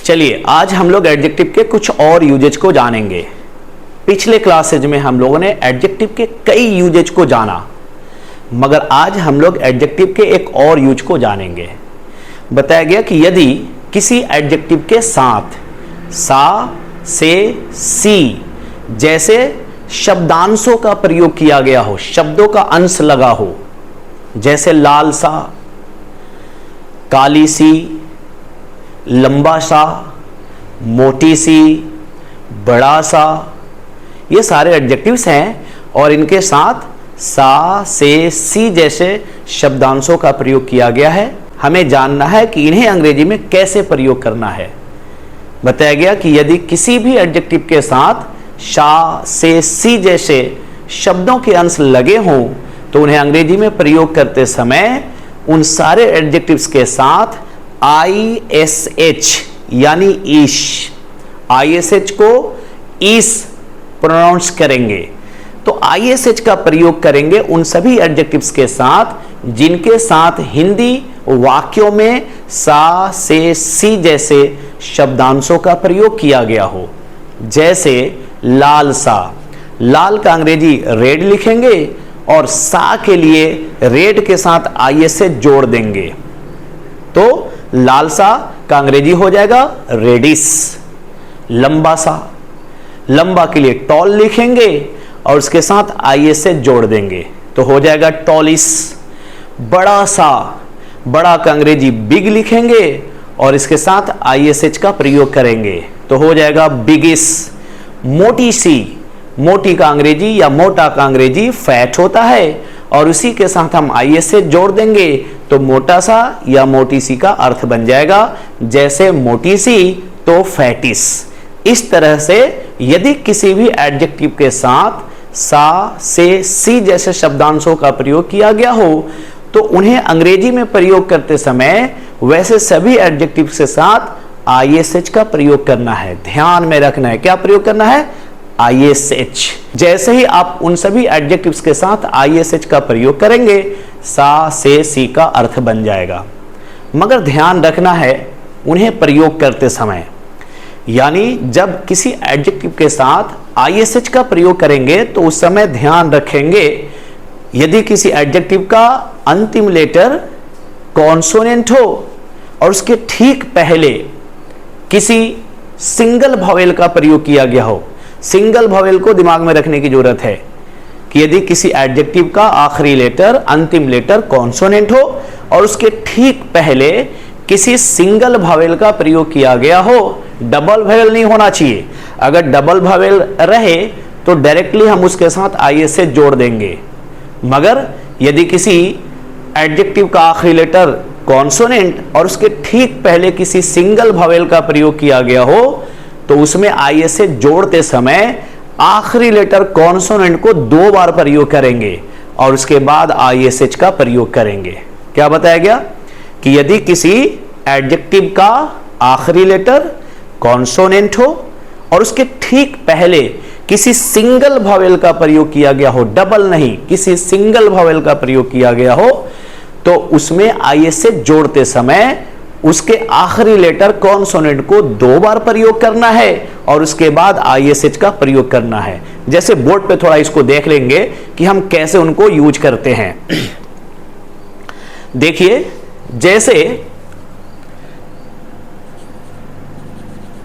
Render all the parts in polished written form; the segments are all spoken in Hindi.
चलिए आज हम लोग एडजेक्टिव के कुछ और यूजेज को जानेंगे। पिछले क्लासेज में हम लोगों ने एडजेक्टिव के कई यूजेज को जाना, मगर आज हम लोग एडजेक्टिव के एक और यूज को जानेंगे। बताया गया कि यदि किसी एडजेक्टिव के साथ सा, से, सी जैसे शब्दांशों का प्रयोग किया गया हो, शब्दों का अंश लगा हो, जैसे लाल सा, काली सी, लंबा सा, मोटी सी, बड़ा सा, ये सारे एडजेक्टिव्स हैं और इनके साथ सा, से, सी जैसे शब्दांशों का प्रयोग किया गया है। हमें जानना है कि इन्हें अंग्रेजी में कैसे प्रयोग करना है। बताया गया कि यदि किसी भी एडजेक्टिव के साथ शा, से, सी जैसे शब्दों के अंश लगे हों तो उन्हें अंग्रेजी में प्रयोग करते समय उन सारे एडजेक्टिव्स के साथ ISH यानी ईश, ISH को ईस प्रोनाउंस करेंगे। तो ISH का प्रयोग करेंगे उन सभी एडजेक्टिव्स के साथ जिनके साथ हिंदी वाक्यों में सा, से, सी जैसे शब्दांशों का प्रयोग किया गया हो। जैसे लाल सा, लाल का अंग्रेजी रेड लिखेंगे और सा के लिए रेड के साथ ISH जोड़ देंगे तो लाल सा का अंग्रेजी हो जाएगा रेडिस। लंबा सा, लंबा के लिए टॉल लिखेंगे और उसके साथ ISH जोड़ देंगे तो हो जाएगा टॉलिस। बड़ा सा, बड़ा का अंग्रेजी बिग लिखेंगे और इसके साथ ISH का प्रयोग करेंगे तो हो जाएगा बिगिस। मोटी सी, मोटी का अंग्रेजी या मोटा का अंग्रेजी फैट होता है और उसी के साथ हम ISH जोड़ देंगे तो मोटा सा या मोटी सी का अर्थ बन जाएगा। जैसे मोटी सी तो फैटिस। इस तरह से यदि किसी भी एडजेक्टिव के साथ सा, से, सी जैसे शब्दांशों का प्रयोग किया गया हो तो उन्हें अंग्रेजी में प्रयोग करते समय वैसे सभी एडजेक्टिव के साथ ISH का प्रयोग करना है। ध्यान में रखना है, क्या प्रयोग करना है? ISH। जैसे ही आप उन सभी एडजेक्टिव्स के साथ ISH का प्रयोग करेंगे सा, से, सी का अर्थ बन जाएगा। मगर ध्यान रखना है उन्हें प्रयोग करते समय, यानी जब किसी एडजेक्टिव के साथ ISH का प्रयोग करेंगे तो उस समय ध्यान रखेंगे यदि किसी एडजेक्टिव का अंतिम लेटर कॉन्सोनेंट हो और उसके ठीक पहले किसी सिंगल वॉवेल का प्रयोग किया गया हो। सिंगल वॉवेल को दिमाग में रखने की जरूरत है कि यदि किसी एडजेक्टिव का आखिरी लेटर, अंतिम लेटर कॉन्सोनेंट हो और उसके ठीक पहले किसी सिंगल वॉवेल का प्रयोग किया गया हो, डबल वॉवेल नहीं होना चाहिए। अगर डबल वॉवेल रहे तो डायरेक्टली हम उसके साथ ISH जोड़ देंगे, मगर यदि किसी एडजेक्टिव का आखिरी लेटर कॉन्सोनेंट और उसके ठीक पहले किसी सिंगल वॉवेल का प्रयोग किया गया हो तो उसमें ISH जोड़ते समय आखिरी लेटर कॉन्सोनेंट को 2 बार प्रयोग करेंगे और उसके बाद ISH का प्रयोग करेंगे। क्या बताया गया कि यदि किसी एडजेक्टिव का आखिरी लेटर कॉन्सोनेंट हो और उसके ठीक पहले किसी सिंगल वॉवेल का प्रयोग किया गया हो, डबल नहीं, किसी सिंगल वॉवेल का प्रयोग किया गया हो तो उसमें ISH जोड़ते समय उसके आखिरी लेटर कॉन्सोनेंट को 2 बार प्रयोग करना है और उसके बाद ISH का प्रयोग करना है। जैसे बोर्ड पे थोड़ा इसको देख लेंगे कि हम कैसे उनको यूज करते हैं। देखिए, जैसे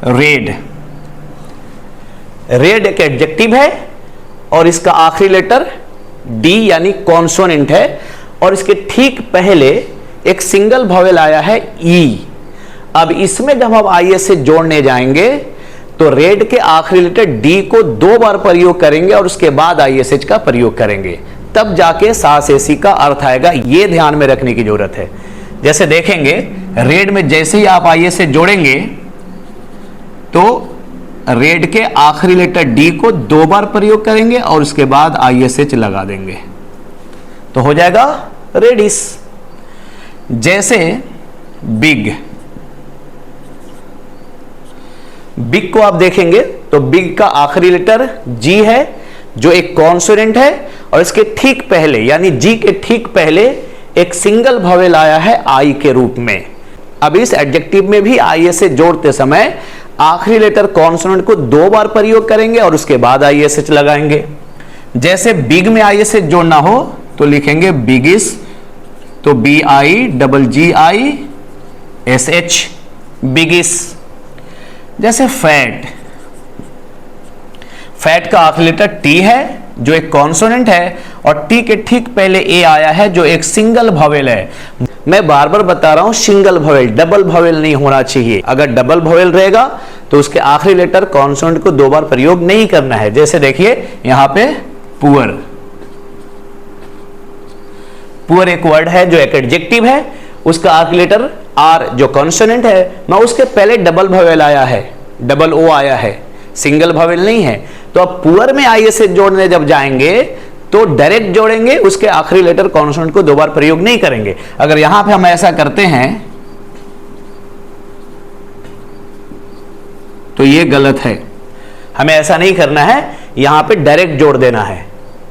रेड, रेड एक एडजेक्टिव है और इसका आखिरी लेटर D यानी कॉन्सोनेंट है और इसके ठीक पहले एक सिंगल वॉवेल आया है E। अब इसमें जब हम ISH जोड़ने जाएंगे तो रेड के आखिरी लेटर D को 2 बार प्रयोग करेंगे और उसके बाद ISH का प्रयोग करेंगे, तब जाके सा, से, सी का अर्थ आएगा। यह ध्यान में रखने की जरूरत है। जैसे देखेंगे रेड में जैसे ही आप ISH जोड़ेंगे तो रेड के आखिरी लेटर D को 2 बार प्रयोग करेंगे और उसके बाद ISH लगा देंगे तो हो जाएगा रेडिस। जैसे बिग, बिग को आप देखेंगे तो बिग का आखिरी लेटर G है जो एक कॉन्सोनेंट है और इसके ठीक पहले यानी G के ठीक पहले एक सिंगल वॉवेल आया है I के रूप में। अब इस एडजेक्टिव में भी आईएसएच जोड़ते समय आखिरी लेटर कॉन्सोनेंट को 2 बार प्रयोग करेंगे और उसके बाद आईएसएच लगाएंगे। जैसे बिग में आईएसएच जोड़ना हो तो लिखेंगे बिगिस, तो BIGGISH, बिगिस। जैसे फैट, फैट का आखिरी लेटर टी है जो एक कॉन्सोनेंट है और टी के ठीक पहले ए आया है जो एक सिंगल वोवेल है। मैं बार बार बता रहा हूं सिंगल वोवेल, डबल वोवेल नहीं होना चाहिए। अगर डबल वोवेल रहेगा तो उसके आखिरी लेटर कॉन्सोनेंट को 2 बार प्रयोग नहीं करना है। जैसे देखिए यहां पे पुअर, पुअर एक वर्ड है जो एक एडजेक्टिव है, उसका आखिरी लेटर आर जो कॉन्सोनेंट है, मैं उसके पहले डबल वोवेल आया है, डबल ओ आया है, सिंगल वोवेल नहीं है। तो अब पुअर में आईएसएच जोड़ने जब जाएंगे तो डायरेक्ट जोड़ेंगे, उसके आखिरी लेटर कॉन्सोनेंट को 2 बार प्रयोग नहीं करेंगे। अगर यहां पे हम ऐसा करते हैं तो ये गलत है, हमें ऐसा नहीं करना है, यहां पे डायरेक्ट जोड़ देना है।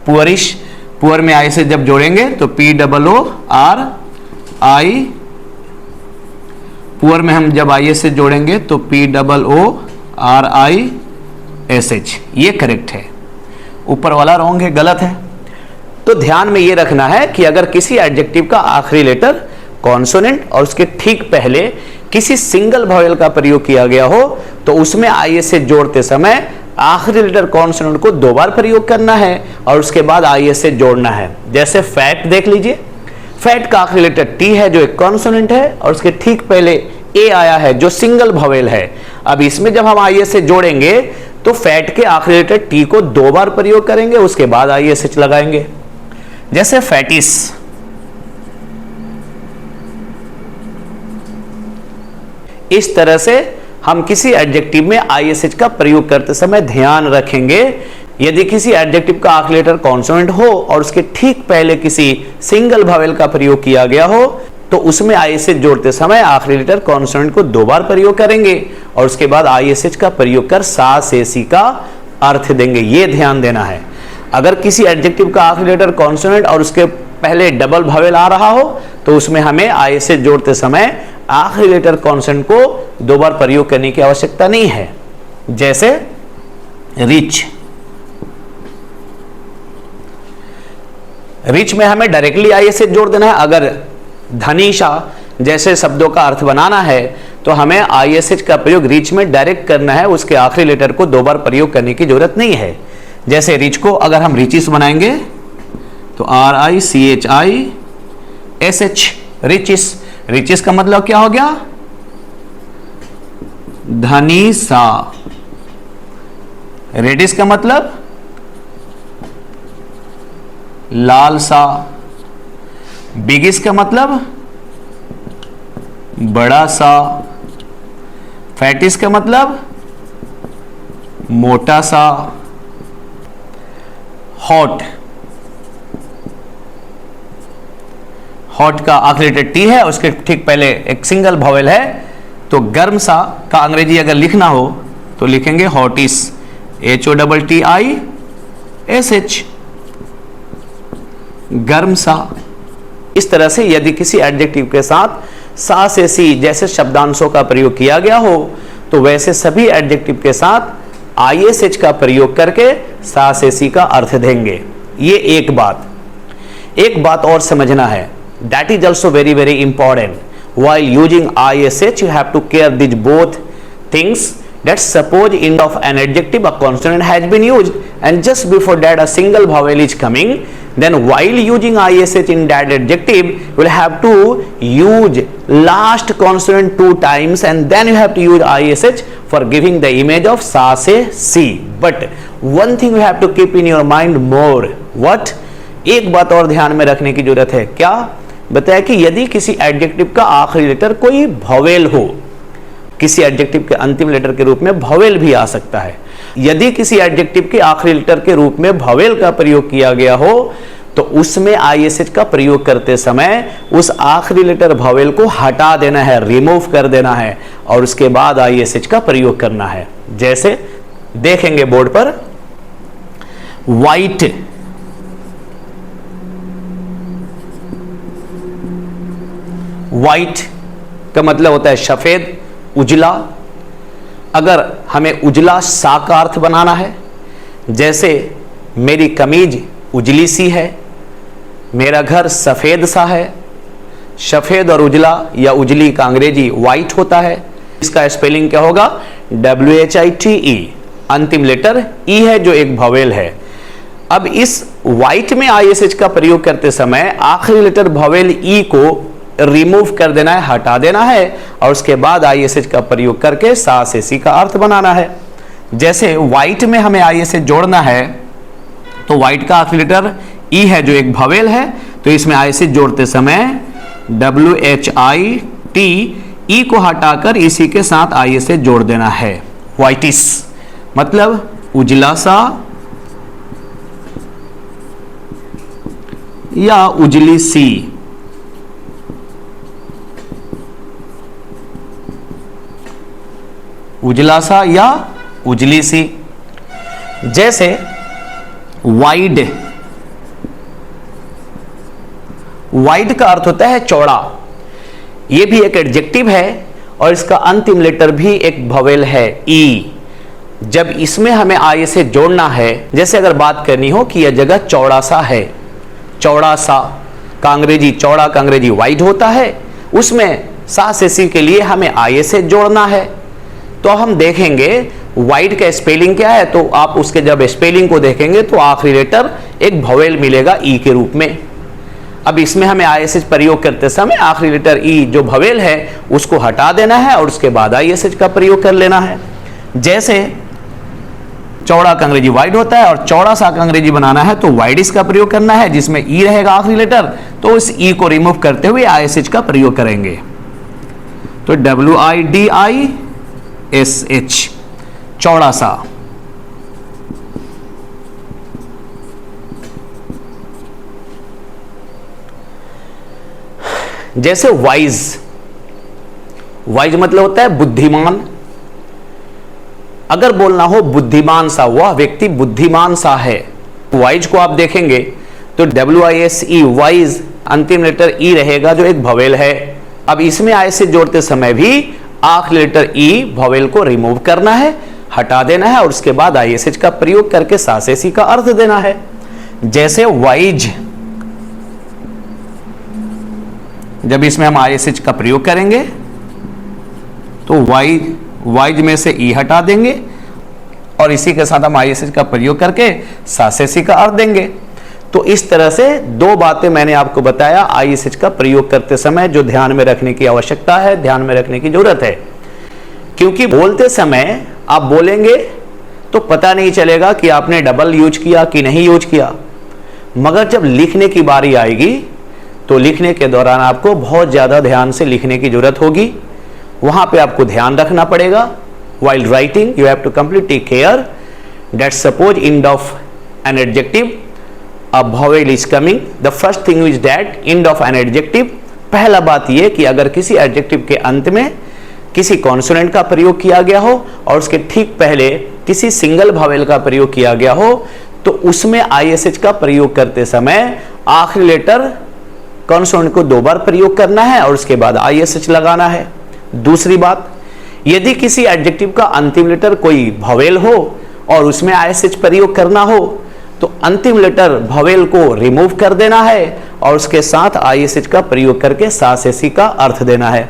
पुअरिश, पुअर में आईएसएच जब जोड़ेंगे तो POORI, पुअर में हम जब आईएसएच जोड़ेंगे तो POORISH, ये करेक्ट है, ऊपर वाला रॉन्ग है, गलत है। तो ध्यान में ये रखना है कि अगर किसी एडजेक्टिव का आखिरी लेटर कॉन्सोनेंट और उसके ठीक पहले किसी सिंगल वोवेल का प्रयोग किया गया हो तो उसमें आईएसएच जोड़ते समय आखिरी लेटर कॉन्सोनेंट को 2 बार प्रयोग करना है और उसके बाद आईएसएच जोड़ना है। जैसे फैट देख लीजिए, फैट का आखिरी लेटर टी है जो एक कॉन्सोनेंट है और उसके ठीक पहले ए आया है जो सिंगल वोवेल है। अब इसमें जब हम आईएसएच जोड़ेंगे तो फैट के आखिरी लेटर टी को 2 बार प्रयोग करेंगे, उसके बाद आईएसएच लगाएंगे। जैसे फैटिस, इस तरह से हम किसी एडजेक्टिव में आईएसएच का प्रयोग करते समय ध्यान रखेंगे। यदि किसी एडजेक्टिव का आखिरी लेटर कॉन्सोनेंट हो और उसके ठीक पहले किसी सिंगल वोवेल का प्रयोग किया गया हो तो उसमें आईएसएच जोड़ते समय आखिरी लेटर कॉन्सोनेंट को 2 बार प्रयोग करेंगे और उसके बाद आईएसएच का प्रयोग कर सा से सी का अर्थ देंगे। ये ध्यान देना है। अगर किसी एडजेक्टिव का आखिरी लेटर कॉन्सोनेंट और उसके पहले डबल वोवेल आ रहा हो तो उसमें हमें आईएसएच जोड़ते समय आखिरी लेटर कॉन्सोनेंट को 2 बार प्रयोग करने की आवश्यकता नहीं है। जैसे रिच, रिच में हमें डायरेक्टली आईएसएच जोड़ देना है। अगर धनीशा जैसे शब्दों का अर्थ बनाना है तो हमें आईएसएच का प्रयोग रिच में डायरेक्ट करना है, उसके आखिरी लेटर को 2 बार प्रयोग करने की जरूरत नहीं है। जैसे रिच को अगर हम रिचिस बनाएंगे तो RICHISH, रिचिस। रिचिस का मतलब क्या हो गया? धनी सा। रेडिस का मतलब लाल सा। बिगिस का मतलब बड़ा सा। फैटिस का मतलब मोटा सा। हॉट, हॉट का आखिरी लेटर टी है, उसके ठीक पहले एक सिंगल वोवेल है, तो गर्म सा का अंग्रेजी अगर लिखना हो तो लिखेंगे हॉटिस, HOTTISH, गर्म सा। इस तरह से यदि किसी एडजेक्टिव के साथ सा से सी जैसे शब्दांशों का प्रयोग किया गया हो तो वैसे सभी एडजेक्टिव के साथ आईएसएच का प्रयोग करके सा से सी का अर्थ देंगे। ये एक बात और समझना है, that is also very very important. While using ISH you have to care these both things. That suppose in of an adjective a consonant has been used and just before that a single vowel is coming, then while using ISH in that adjective you will have to use last consonant 2 times and then you have to use ISH for giving the image of sa se si. But one thing you have to keep in your mind more. What? एक बात और ध्यान में रखने की जरूरत है। क्या बताया कि यदि किसी एडजेक्टिव का आखिरी लेटर कोई वोवेल हो, किसी एडजेक्टिव के अंतिम लेटर के रूप में वोवेल भी आ सकता है। यदि किसी एडजेक्टिव के आखिरी लेटर के रूप में वोवेल का प्रयोग किया गया हो तो उसमें आईएसएच का प्रयोग करते समय उस आखिरी लेटर वोवेल को हटा देना है, रिमूव कर देना है और उसके बाद आईएसएच का प्रयोग करना है। जैसे देखेंगे बोर्ड पर, वाइट, वाइट का मतलब होता है सफेद, उजला। अगर हमें उजला सा का अर्थ बनाना है, जैसे मेरी कमीज उजली सी है, मेरा घर सफेद सा है। सफेद और उजला या उजली का अंग्रेजी व्हाइट होता है। इसका स्पेलिंग क्या होगा? WHITE। अंतिम लेटर ई है जो एक वोवेल है। अब इस व्हाइट में ISH का प्रयोग करते समय आखिरी लेटर वोवेल ई को रिमूव कर देना है, हटा देना है, और उसके बाद ISH का प्रयोग करके सा से सी का अर्थ बनाना है। जैसे व्हाइट में हमें ISH जोड़ना है, तो व्हाइट का आखिरी लेटर ई है जो एक वोवेल है, तो इसमें ISH जोड़ते समय WHIT ई को हटाकर इसी के साथ ISH जोड़ देना है। व्हाइटिस मतलब उजला सा या उजली सी। उजला सा या उजली सी। जैसे वाइड, वाइड का अर्थ होता है चौड़ा। यह भी एक एडजेक्टिव है और इसका अंतिम लेटर भी एक वोवेल है ई। जब इसमें हमें ISH जोड़ना है, जैसे अगर बात करनी हो कि यह जगह चौड़ा सा है, चौड़ा सा का अंग्रेजी, चौड़ा का अंग्रेजी वाइड होता है, उसमें सा से सी के लिए हमें ISH जोड़ना है। तो हम देखेंगे वाइड का स्पेलिंग क्या है, तो आप उसके जब स्पेलिंग को देखेंगे तो आखिरी लेटर एक वोवेल मिलेगा ई के रूप में। अब इसमें हमें ISH प्रयोग करते समय आखिरी लेटर ई जो वोवेल है उसको हटा देना है और उसके बाद ISH का प्रयोग कर लेना है। जैसे चौड़ा का अंग्रेजी वाइड होता है और चौड़ा सा का अंग्रेजी बनाना है तो वाइडिस का प्रयोग करना है, जिसमें ई रहेगा आखिरी लेटर, तो उस ई को रिमूव करते हुए ISH का प्रयोग करेंगे। तो WIDISH चौड़ा सा। जैसे वाइज, वाइज मतलब होता है बुद्धिमान। अगर बोलना हो बुद्धिमान सा, वह व्यक्ति बुद्धिमान सा है, वाइज को आप देखेंगे तो WISE वाइज अंतिम लेटर ई रहेगा जो एक वोवेल है। अब इसमें ISH जोड़ते समय भी आखिरी लेटर ई वोवेल को रिमूव करना है, हटा देना है और उसके बाद ISH का प्रयोग करके सा से सी का अर्थ देना है। जैसे वाइज, जब इसमें हम ISH का प्रयोग करेंगे तो वाइज, वाइज में से ई हटा देंगे और इसी के साथ हम ISH का प्रयोग करके सा से सी का अर्थ देंगे। तो इस तरह से दो बातें मैंने आपको बताया ISH का प्रयोग करते समय जो ध्यान में रखने की आवश्यकता है, ध्यान में रखने की जरूरत है। क्योंकि बोलते समय आप बोलेंगे तो पता नहीं चलेगा कि आपने डबल यूज किया कि नहीं यूज किया, मगर जब लिखने की बारी आएगी तो लिखने के दौरान आपको बहुत ज्यादा ध्यान से लिखने की जरूरत होगी। वहां पे आपको ध्यान रखना पड़ेगा। While writing, you have to completely take care that suppose end of an adjective, a vowel is coming. The first thing is that end of an adjective. पहला बात यह कि अगर किसी एडजेक्टिव के अंत में किसी कॉन्सोनेंट का प्रयोग किया गया हो और उसके ठीक पहले किसी सिंगल वॉवेल का प्रयोग किया गया हो, तो उसमें ISH का प्रयोग करते समय आखिरी लेटर कॉन्सोनेंट को दो बार प्रयोग करना है और उसके बाद ISH लगाना है। दूसरी बात, यदि किसी एडजेक्टिव का अंतिम लेटर कोई वॉवेल हो और उसमें ISH प्रयोग करना हो तो अंतिम लेटर वॉवेल को रिमूव कर देना है और उसके साथ ISH का प्रयोग करके सा से सी का अर्थ देना है।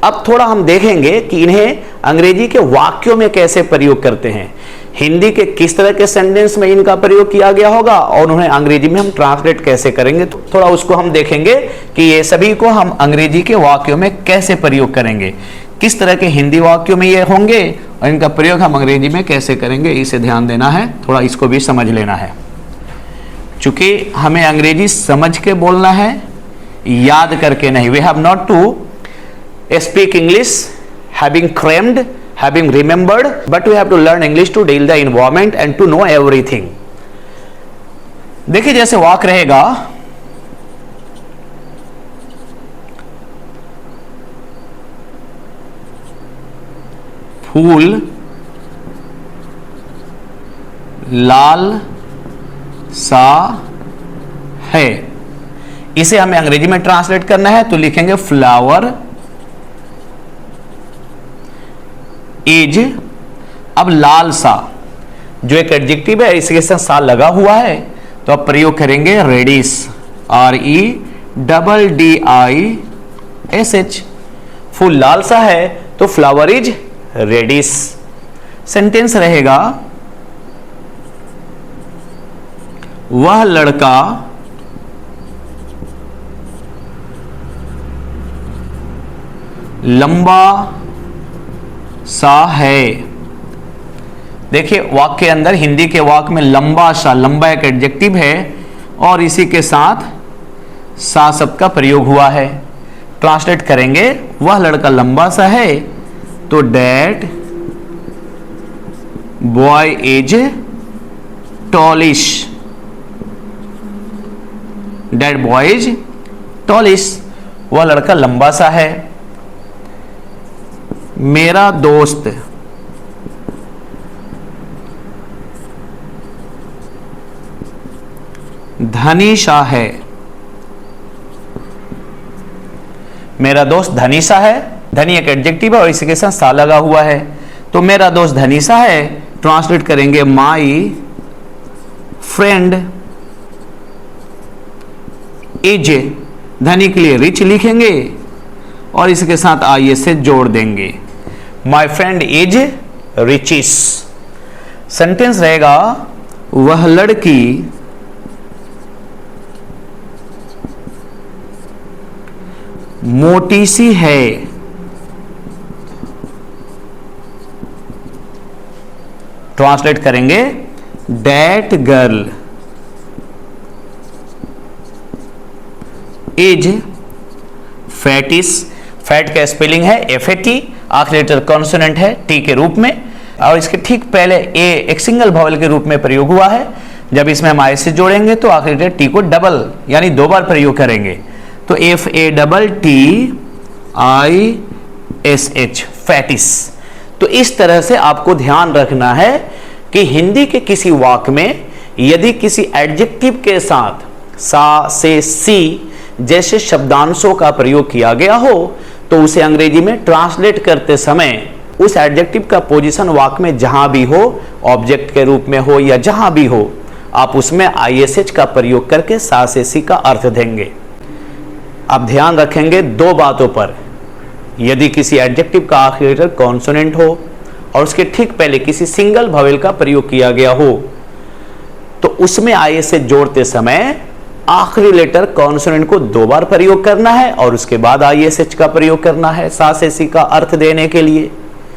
अब थोड़ा हम देखेंगे कि इन्हें अंग्रेजी के वाक्यों में कैसे प्रयोग करते हैं, हिंदी के किस तरह के सेंटेंस में इनका प्रयोग किया गया होगा और उन्हें अंग्रेजी में हम ट्रांसलेट कैसे करेंगे। तो थोड़ा उसको हम देखेंगे कि ये सभी को हम अंग्रेजी के वाक्यों में कैसे प्रयोग करेंगे, किस तरह के हिंदी वाक्यों में ये होंगे और इनका प्रयोग हम अंग्रेजी में कैसे करेंगे, इसे ध्यान देना है, थोड़ा इसको भी समझ लेना है। चूंकि हमें अंग्रेजी समझ के बोलना है, याद करके नहीं। We have not to speak English having crammed, having remembered, but we have to learn English to deal the environment and to know everything. देखिए जैसे वाक्य रहेगा, फूल लाल सा है। इसे हमें अंग्रेजी में ट्रांसलेट करना है तो लिखेंगे फ्लावर इज, अब लाल सा जो एक एडजेक्टिव है इसके साथ सा लगा हुआ है तो अब प्रयोग करेंगे रेडिश, REDDISH। फूल लाल सा है तो फ्लावर इज रेडिश। सेंटेंस रहेगा वह लड़का लंबा सा है। देखिए वाक्य के अंदर, हिंदी के वाक्य में लंबा सा, लंबा एक एडजेक्टिव है और इसी के साथ सा शब्द का प्रयोग हुआ है। ट्रांसलेट करेंगे वह लड़का लंबा सा है तो that boy is tallish, that boy is tallish, वह लड़का लंबा सा है। मेरा दोस्त धनी सा है, मेरा दोस्त धनी सा है। धनी एक एडजेक्टिव है और इसी के साथ सा लगा हुआ है तो मेरा दोस्त धनी सा है। ट्रांसलेट करेंगे माई फ्रेंड इज, धनी के लिए रिच लिखेंगे और इसके साथ आइए से जोड़ देंगे, माई फ्रेंड इज रिचिस। सेंटेंस रहेगा वह लड़की मोटी सी है, ट्रांसलेट करेंगे दैट गर्ल इज फैटिस। फैट का स्पेलिंग है FAT, आखिरी लेटर कॉन्सोनेंट है T के रूप में और इसके ठीक पहले A एक सिंगल वॉवेल के रूप में प्रयोग हुआ है। जब इसमें हम IS जोड़ेंगे तो आखिरी लेटर T को डबल यानी दो बार प्रयोग करेंगे तो FATTISH फैटिस। तो इस तरह से आपको ध्यान रखना है कि हिंदी के किसी वाक्य में यदि किसी एडजेक्टिव के साथ सा से सी जैसे शब्दांशों का प्रयोग किया गया हो तो उसे अंग्रेजी में ट्रांसलेट करते समय उस एडजेक्टिव का पोजीशन वाक्य में जहां भी हो, ऑब्जेक्ट के रूप में हो या जहां भी हो, आप उसमें ISH का प्रयोग करके सा से सी का अर्थ देंगे। आप ध्यान रखेंगे दो बातों पर, यदि किसी एडजेक्टिव का आखिरी लेटर कॉन्सोनेंट हो और उसके ठीक पहले किसी सिंगल वॉवेल का प्रयोग किया गया हो तो उसमें ISH जोड़ते समय आखिरी लेटर कॉन्सोनेंट को दो बार प्रयोग करना है और उसके बाद ISH का प्रयोग करना है सा से सी का अर्थ देने के लिए।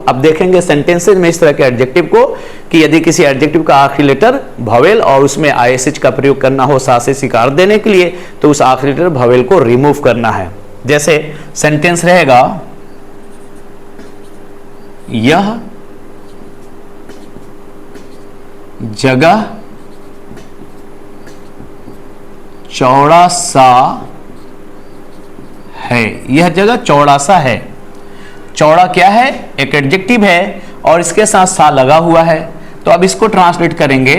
अब देखेंगे सेंटेंसेज में इस तरह के एडजेक्टिव को कि यदि किसी एडजेक्टिव का आखिरी लेटर वॉवेल और उसमें ISH का प्रयोग करना हो सा से सी का अर्थ देने के लिए तो उस आखिरी लेटर वॉवेल को रिमूव करना है। जैसे सेंटेंस रहेगा यह जगह चौड़ा सा है, यह जगह चौड़ा सा है। चौड़ा क्या है? एक एडजेक्टिव है और इसके साथ सा लगा हुआ है तो अब इसको ट्रांसलेट करेंगे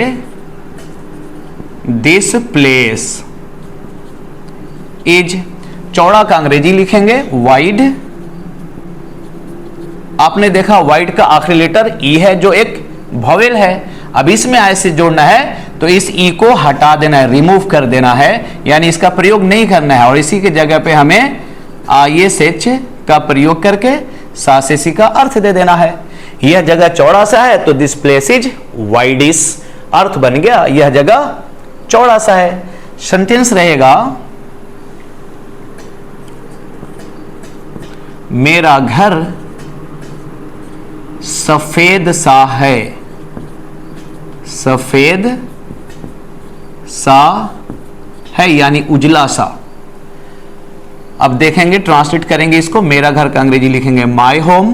दिस प्लेस इज, चौड़ा का अंग्रेजी लिखेंगे वाइड। आपने देखा वाइड का आखिरी लेटर ई है जो एक वॉवेल है, अब इसमें ISH जोड़ना है तो इस ई को हटा देना है, रिमूव कर देना है, यानी इसका प्रयोग नहीं करना है और इसी के जगह पे हमें ISH का प्रयोग करके सा से सी का अर्थ दे देना है। यह जगह चौड़ा सा है तो दिस प्लेस इज वाइडिश, अर्थ बन गया यह जगह चौड़ा सा है। सेंटेंस रहेगा मेरा घर सफेद सा है, सफेद सा है यानी उजला सा। अब देखेंगे ट्रांसलेट करेंगे इसको, मेरा घर का अंग्रेजी लिखेंगे माई होम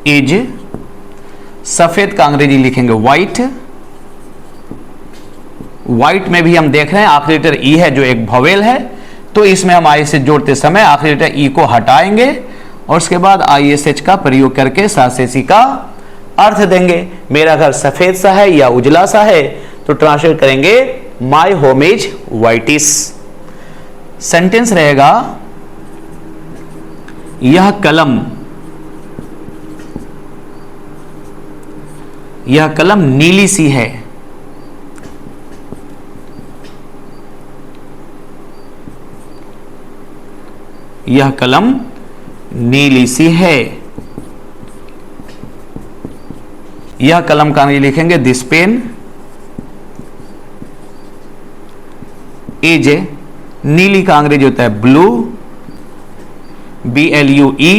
इज, सफेद का अंग्रेजी लिखेंगे व्हाइट। व्हाइट में भी हम देख रहे हैं आखिरी लेटर ई है जो एक वॉवेल है तो इसमें हम ISH जोड़ते समय आखिरी लेटर ई को हटाएंगे और उसके बाद ISH का प्रयोग करके सा से सी का अर्थ देंगे। मेरा घर सफेद सा है या उजला सा है तो ट्रांसलेट करेंगे my home is whitish. Sentence रहेगा यह कलम नीली सी है। यह कलम नीली सी है। यह कलम का अंग्रेजी लिखेंगे दिस पेन इज ए, नीली का अंग्रेजी होता है ब्लू, BLUE।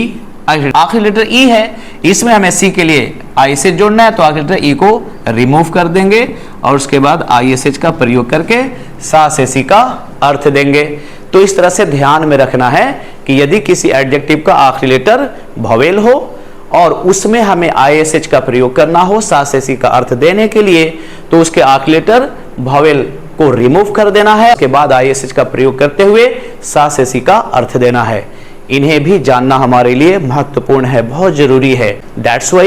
आखिरी लेटर ई है, इसमें हमें सी के लिए ISH जोड़ना है, तो आखिरी लेटर ई को रिमूव कर देंगे और उसके बाद ISH का प्रयोग करके सा से सी का अर्थ देंगे। तो इस तरह से ध्यान में रखना है कि यदि किसी एडजेक्टिव का आखिरी लेटर वोवेल हो और उसमें हमें ISH का प्रयोग करना हो सा से सी का अर्थ देने के लिए, तो उसके आखिरी लेटर वोवेल को रिमूव कर देना है, उसके बाद ISH का प्रयोग करते हुए सा से सी का अर्थ देना है। इन्हें भी जानना हमारे लिए महत्वपूर्ण है, बहुत जरूरी है। That's why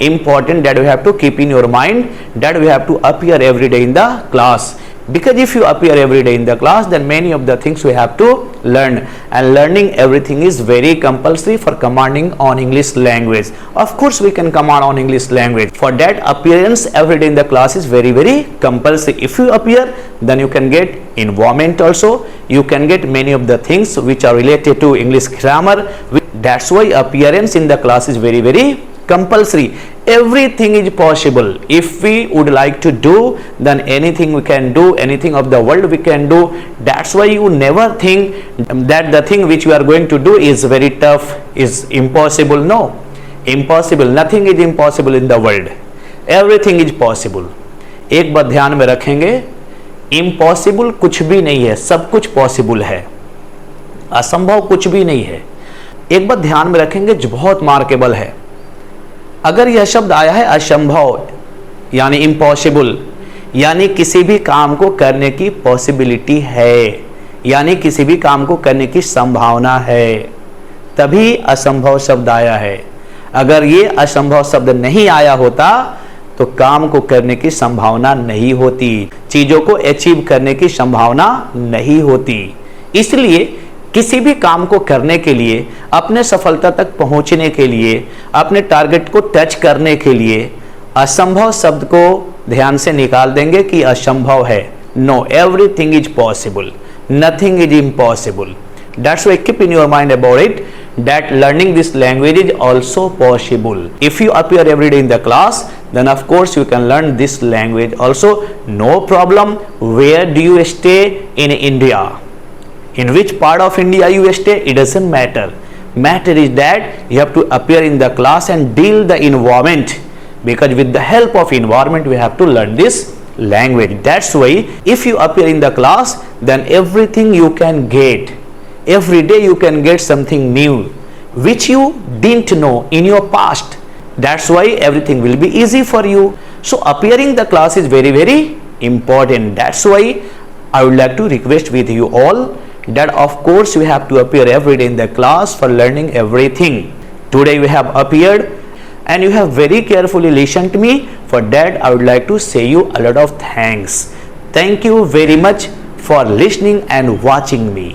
important that we have to keep in your mind that we have to appear every day in the class. Because if you appear every day in the class, then many of the things we have to learn, and learning everything is very compulsory for commanding on English language. Of course we can command on English language. For that, appearance every day in the class is very compulsory. If you appear, then you can get involvement also. You can get many of the things which are related to English grammar. That's why appearance in the class is very compulsory. Everything is possible. If we would like to do, then anything we can do, anything of the world we can do. That's why you never think that the thing which you are going to do is very tough, is impossible. No, impossible, nothing is impossible in the world. Everything is possible. एक बात ध्यान में रखेंगे, इम्पॉसिबल कुछ भी नहीं है, सब कुछ पॉसिबल है। असंभव कुछ भी नहीं है। एक बात ध्यान में रखेंगे जो बहुत मार्केबल है, अगर यह शब्द आया है असंभव यानी इम्पॉसिबल, यानी किसी भी काम को करने की पॉसिबिलिटी है, यानी किसी भी काम को करने की संभावना है, तभी असंभव शब्द आया है। अगर ये असंभव शब्द नहीं आया होता तो काम को करने की संभावना नहीं होती, चीजों को अचीव करने की संभावना नहीं होती। इसलिए किसी भी काम को करने के लिए, अपने सफलता तक पहुंचने के लिए, अपने टारगेट को टच करने के लिए असंभव शब्द को ध्यान से निकाल देंगे कि असंभव है। No, everything is possible, nothing is impossible. That's why keep in your mind about it that learning this language is also possible. If you appear every day in the class, then of course you can learn this language also, no problem. Where do you stay in India? In which part of India you stay, it doesn't matter. Matter is that you have to appear in the class and deal the environment, because with the help of environment we have to learn this language. That's why if you appear in the class, then everything you can get. Every day you can get something new which you didn't know in your past. That's why everything will be easy for you. So appearing the class is very important. That's why I would like to request with you all that of course we have to appear every day in the class for learning everything. Today we have appeared and you have very carefully listened to me. For that I would like to say you a lot of thanks. Thank you very much for listening and watching me.